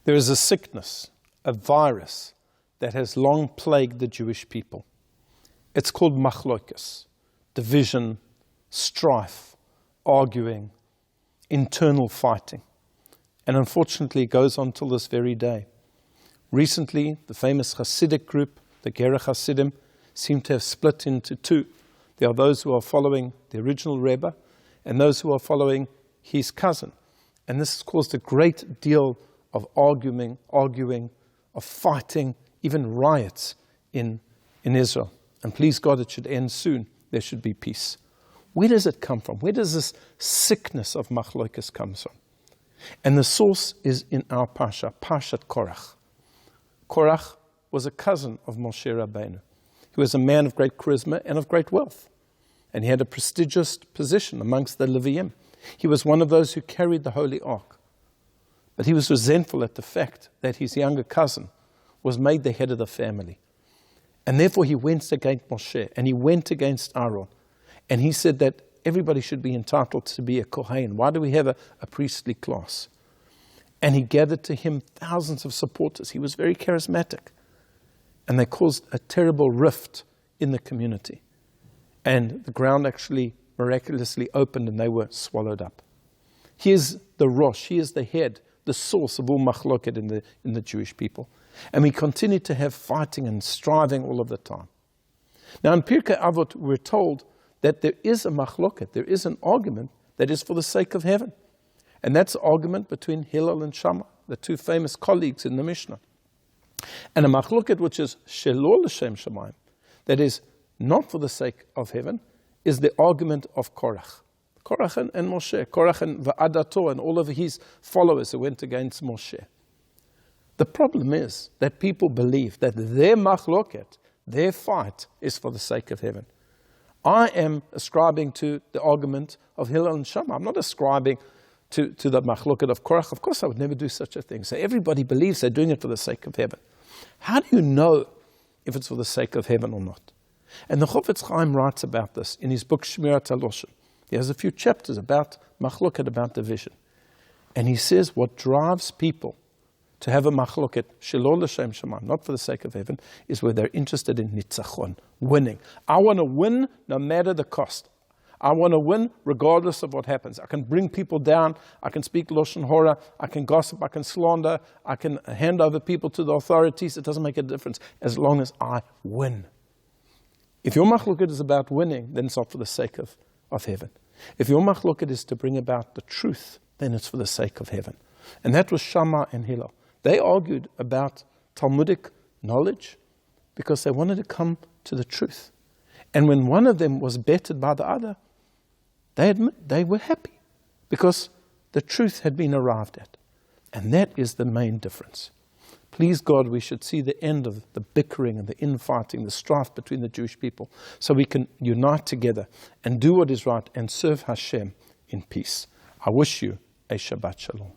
There is a sickness, a virus, that has long plagued the Jewish people. It's called machlokas, division, strife, arguing, internal fighting. And unfortunately, it goes on till this very day. Recently, the famous Hasidic group, the Korach Hasidim, seem to have split into two. There are those who are following the original Rebbe and those who are following his cousin. And this has caused a great deal of arguing, of fighting, even riots in Israel. And please God, it should end soon. There should be peace. Where does it come from? Where does this sickness of machlokas come from? And the source is in our Parsha, Parshat Korach. Korach was a cousin of Moshe Rabbeinu. He was a man of great charisma and of great wealth. And he had a prestigious position amongst the Leviim. He was one of those who carried the Holy Ark. But he was resentful at the fact that his younger cousin was made the head of the family. And therefore he went against Moshe, and he went against Aaron. And he said that everybody should be entitled to be a Kohen. Why do we have a priestly class? And he gathered to him thousands of supporters. He was very charismatic. And they caused a terrible rift in the community. And the ground actually miraculously opened and they were swallowed up. He is the Rosh, he is the head, the source of all machloket in the Jewish people. And we continue to have fighting and striving all of the time. Now in Pirkei Avot we're told that there is a machloket, there is an argument that is for the sake of heaven. And that's the argument between Hillel and Shammai, the two famous colleagues in the Mishnah. And a machloket which is shelo l'shem shamayim, that is not for the sake of heaven, is the argument of Korach. Korach and Moshe, Korach and Va'adato and all of his followers who went against Moshe. The problem is that people believe that their machloket, their fight, is for the sake of heaven. I am ascribing to the argument of Hillel and Shammai. I'm not ascribing to the machloket of Korach. Of course, I would never do such a thing. So everybody believes they're doing it for the sake of heaven. How do you know if it's for the sake of heaven or not? And the Chofetz Chaim writes about this in his book Shmirat HaLoshon. He has a few chapters about machloket, about division. And he says what drives people to have a machloket, shelo l'shem shamayim, not for the sake of heaven, is where they're interested in nitzachon, winning. I want to win no matter the cost. I want to win regardless of what happens. I can bring people down, I can speak Lashon Hora, I can gossip, I can slander, I can hand over people to the authorities. It doesn't make a difference as long as I win. If your machloket is about winning, then it's not for the sake of heaven. If your machloket is to bring about the truth, then it's for the sake of heaven. And that was Shammai and Hillel. They argued about Talmudic knowledge because they wanted to come to the truth. And when one of them was bettered by the other, they were happy because the truth had been arrived at. And that is the main difference. Please God, we should see the end of the bickering and the infighting, the strife between the Jewish people, so we can unite together and do what is right and serve Hashem in peace. I wish you a Shabbat Shalom.